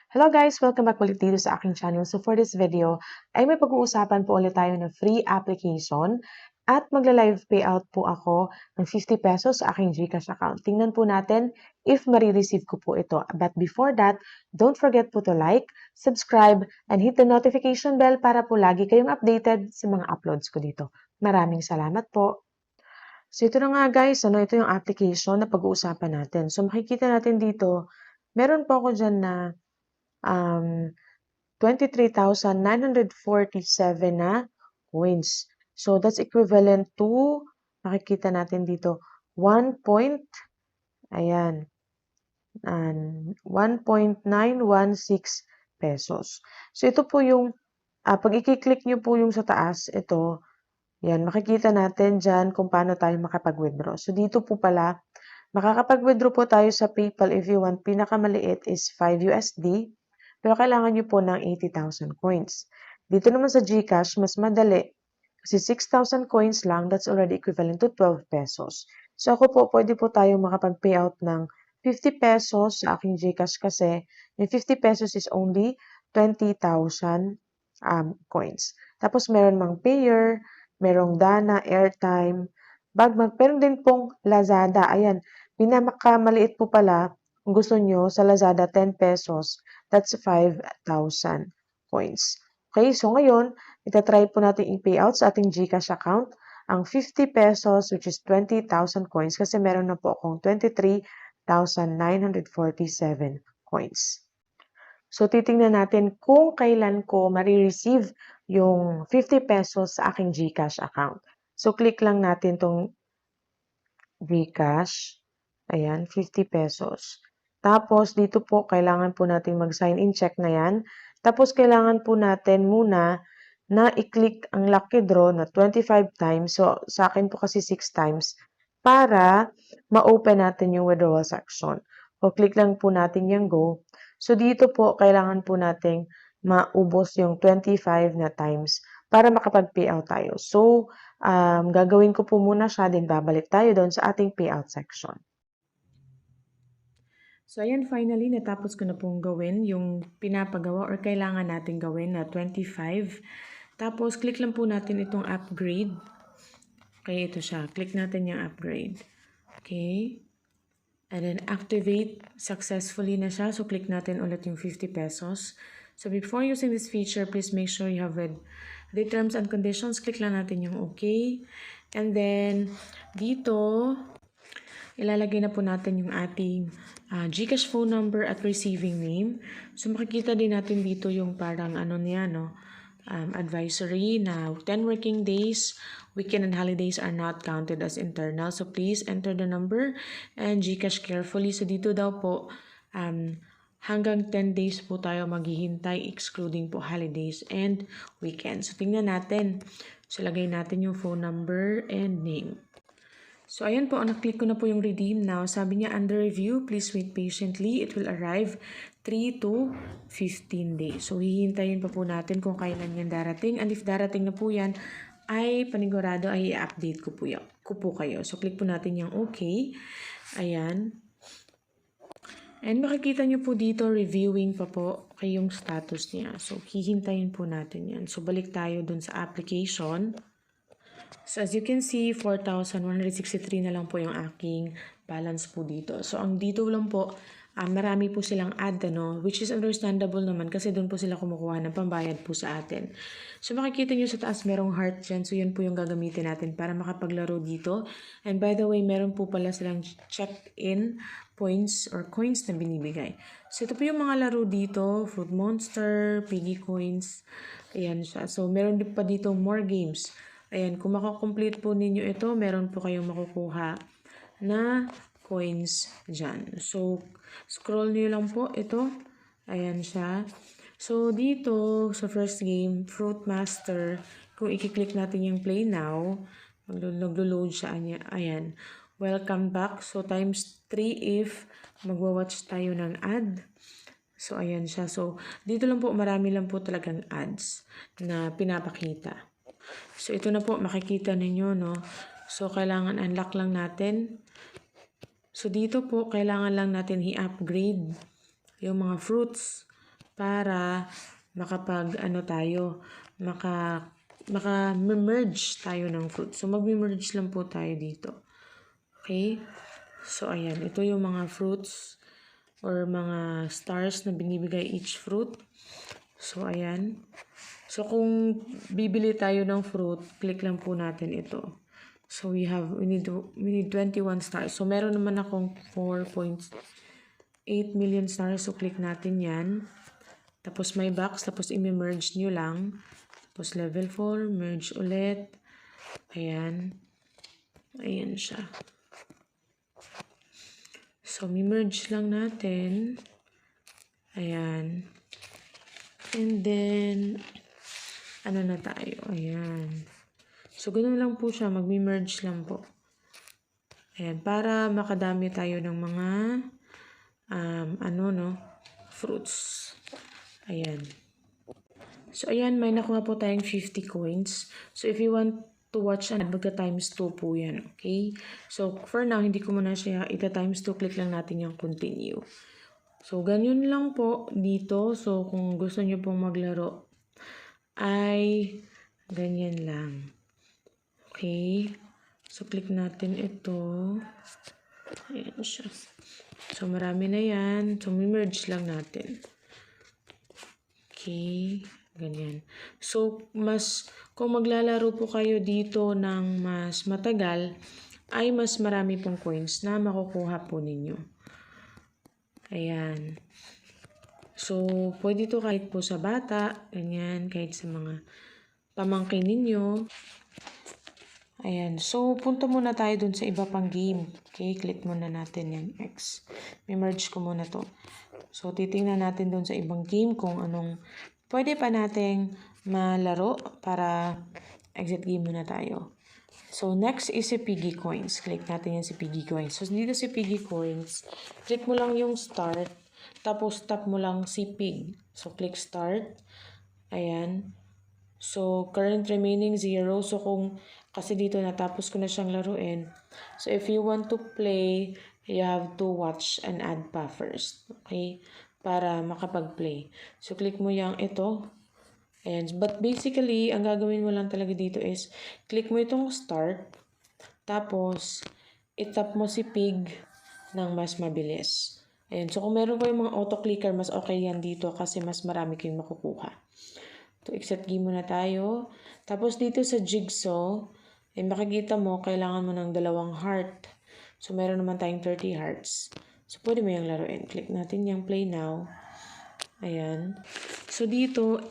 Hello guys! Welcome back ulit dito sa aking channel. So for this video, ay may pag-uusapan po ulit tayo ng free application at magla-live payout po ako ng 50 pesos sa aking GCash account. Tingnan po natin if marireceive ko po ito. But before that, don't forget po to like, subscribe, and hit the notification bell para po lagi kayong updated sa mga uploads ko dito. Maraming salamat po! So ito na nga guys, ito yung application na pag-uusapan natin. So makikita natin dito, meron po ako dyan na 23,947 na coins. So, that's equivalent to, makikita natin dito, 1.916 pesos. So, ito po yung, pag i-click nyo po yung sa taas, ito, yan, makikita natin dyan kung paano tayo makapag-withdraw. So, dito po pala, makakapag-withdraw po tayo sa PayPal if you want. Pinakamaliit is 5 USD. Pero kailangan nyo po ng 80,000 coins. Dito naman sa GCash, mas madali. Kasi 6,000 coins lang, that's already equivalent to 12 pesos. So ako po, pwede po tayo makapag-payout ng 50 pesos sa aking GCash kasi yung 50 pesos is only 20,000 coins. Tapos meron mang Payer, merong Dana, Airtime, Bagmag, meron din pong Lazada. Ayan, pinakamaliit po pala, kung gusto nyo, sa Lazada, 10 pesos. That's 5,000 coins. Okay, so ngayon, itatry po natin i-payout sa ating GCash account ang 50 pesos which is 20,000 coins kasi meron na po akong 23,947 coins. So, titingnan natin kung kailan ko marireceive yung 50 pesos sa aking GCash account. So, click lang natin tong GCash. Ayan, 50 pesos. Tapos, dito po, kailangan po natin mag-sign in check na yan. Tapos, kailangan po natin muna na i-click ang lucky draw na 25 times. So, sa akin po kasi 6 times para ma-open natin yung withdrawal section. O, click lang po natin yung go. So, dito po, kailangan po nating maubos yung 25 na times para makapag-payout tayo. So, gagawin ko po muna siya, then babalik tayo doon sa ating payout section. So, ayan, finally, natapos ko na pong gawin yung pinapagawa or kailangan natin gawin na 25. Tapos, click lang po natin itong upgrade. Okay, ito siya. Click natin yung upgrade. Okay. And then, activate successfully na siya. So, click natin ulit yung 50 pesos. So, before using this feature, please make sure you have read the terms and conditions. Click lang natin yung okay. And then, dito, ilalagay na po natin yung ating GCash phone number at receiving name. So, makikita din natin dito yung parang ano niya, no? Advisory na 10 working days, weekend and holidays are not counted as internal. So, please enter the number and GCash carefully. So, dito daw po, hanggang 10 days po tayo maghihintay excluding po holidays and weekends. So, tingnan natin. So, lagay natin yung phone number and name. So, ayan po, na-click ko na po yung redeem now. Sabi niya, under review, please wait patiently. It will arrive 3 to 15 days. So, hihintayin pa po natin kung kailan yan darating. And if darating na po yan, ay panigurado ay i-update ko po kayo. So, click po natin yung okay. Ayan. And makikita nyo po dito, reviewing pa po kayong status niya. So, hihintayin po natin yan. So, balik tayo dun sa application. So, as you can see, 4,163 na lang po yung aking balance po dito. So, ang dito lang po, marami po silang ad, which is understandable naman kasi doon po sila kumukuha ng pambayad po sa atin. So, makikita nyo sa taas merong heart dyan. So, yun po yung gagamitin natin para makapaglaro dito. And by the way, meron po pala silang check-in points or coins na binibigay. So, ito po yung mga laro dito. Fruit Monster, Piggy Coins. Ayan siya. So, meron din pa dito more games. Ayan, kung makakomplete po ninyo ito, meron po kayong makukuha na coins dyan. So, scroll nyo lang po ito. Ayan siya. So, dito sa first game, Fruit Master, kung i-click natin yung play now, maglo-load siya. Ayan. Welcome back. So, times 3 if magwa-watch tayo ng ad. So, ayan siya. So, dito lang po, marami lang po talagang ads na pinapakita. So, ito na po, makikita ninyo, no? So, kailangan unlock lang natin. So, dito po, kailangan lang natin i-upgrade yung mga fruits. para makapag-ano tayo, maka-merge tayo ng fruit. So, mag-merge lang po tayo dito. Okay? So, ayan. Ito yung mga fruits or mga stars na binibigay each fruit. So, ayan. So, kung bibili tayo ng fruit, click lang po natin ito. So, we need 21 stars. So, meron naman akong 4.8 million stars. So, click natin yan. Tapos, may box. Tapos, i-merge nyo lang. Tapos, level 4. Merge ulit. Ayan. Ayan siya. So, mi-merge lang natin. Ayan. And then, ano na tayo? Ayan. So, ganun lang po siya. Mag-merge lang po. Ayan. Para makadami tayo ng mga, fruits. Ayan. So, ayan. May nakuha po tayong 50 coins. So, if you want to watch an ad, magka-times 2 po yan. Okay? So, for now, hindi ko muna siya ita-times 2. Click lang natin yung continue. So, ganyan lang po dito. So, kung gusto nyo pong maglaro, ay ganyan lang. Okay? So, click natin ito. Ayan siya. So, marami na yan. So, merge lang natin. Okay? Ganyan. So, kung maglalaro po kayo dito ng mas matagal, ay mas marami pong coins na makukuha po ninyo. Ayan. So, pwede to kahit po sa bata, ganyan, kahit sa mga pamangkin ninyo. Ayan. So, punta muna tayo dun sa iba pang game. Okay, click muna natin yung X. Merge ko muna to. So, titingnan natin dun sa ibang game kung anong pwede pa nating malaro para exit game muna tayo. So, next is si Piggy Coins. Click natin yung si Piggy Coins. So, dito si Piggy Coins, click mo lang yung start, tapos tap mo lang si Pig. So, click start. Ayan. So, current remaining 0. So, kasi dito natapos ko na siyang laruin. So, if you want to play, you have to watch and add pa first. Okay? Para makapag-play. So, click mo yung ito. Ayan. But basically, ang gagawin mo lang talaga dito is, click mo itong start. Tapos, itap mo si Pig ng mas mabilis. Ayan. So, kung meron kayong mga auto-clicker, mas okay yan dito kasi mas marami kayong makukuha. So, exit game muna tayo. Tapos, dito sa jigsaw, makikita mo, kailangan mo ng 2 heart. So, meron naman tayong 30 hearts. So, pwede mo yung laruin. Click natin yung play now. Ayan. So, dito,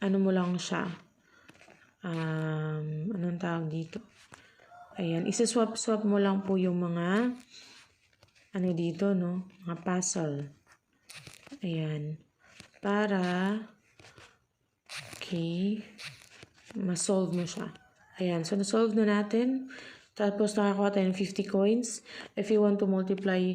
ano mo lang siya. Anong tawag dito? Ayan. Isa-swap-swap mo lang po yung mga, dito, no? Mga puzzle. Ayan. Para, okay, ma-solve mo siya. Ayan. So, na-solve na natin. Tapos, nakakuha tayo ng 50 coins. If you want to multiply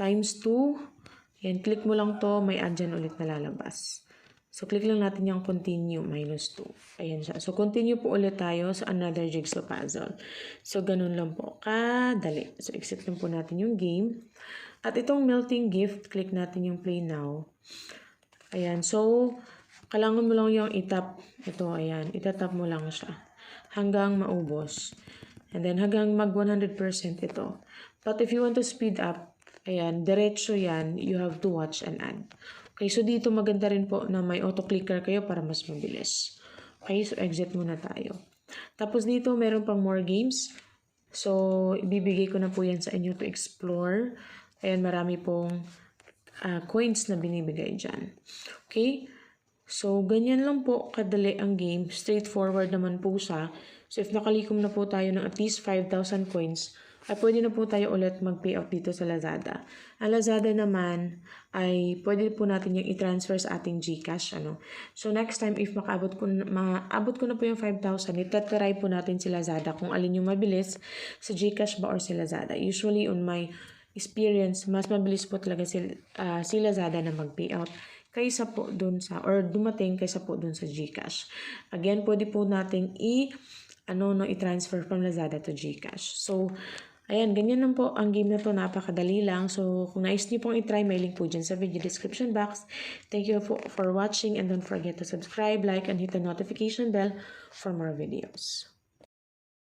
times 2, ayan, click mo lang to, may add dyan ulit na lalabas. So, click lang natin yung continue, minus 2. Ayan siya. So, continue po ulit tayo sa another jigsaw puzzle. So, ganun lang po. Kadali. So, exit lang po natin yung game. At itong melting gift, click natin yung play now. Ayan. So, kailangan mo lang yung itap. Ito, ayan. Itatap mo lang siya. Hanggang maubos. And then, hanggang mag 100% ito. But if you want to speed up, ayan, diretso yan, you have to watch and add. Okay, so dito maganda rin po na may auto-clicker kayo para mas mabilis. Okay, so exit muna tayo. Tapos dito, meron pang more games. So, ibibigay ko na po yan sa inyo to explore. Ayan, marami pong coins na binibigay dyan. Okay, so ganyan lang po kadali ang game. Straightforward naman po siya. So, if nakalikom na po tayo ng at least 5,000 coins, ay pwede na po tayo ulit mag-payout dito sa Lazada. Ang Lazada naman ay pwede po natin yung i-transfer sa ating GCash. So, next time, if maabot ko na po yung 5,000, itatry po natin si Lazada kung alin yung mabilis, sa GCash ba or si Lazada. Usually, on my experience, mas mabilis po talaga si Lazada na mag-payout kaysa po dun dumating kaysa po dun sa GCash. Again, pwede po nating i-transfer from Lazada to GCash. So, Ayan, ganyan lang po ang game na to. Napakadali lang. So, kung nais niyo pong itry, may link po dyan sa video description box. Thank you for watching and don't forget to subscribe, like, and hit the notification bell for more videos.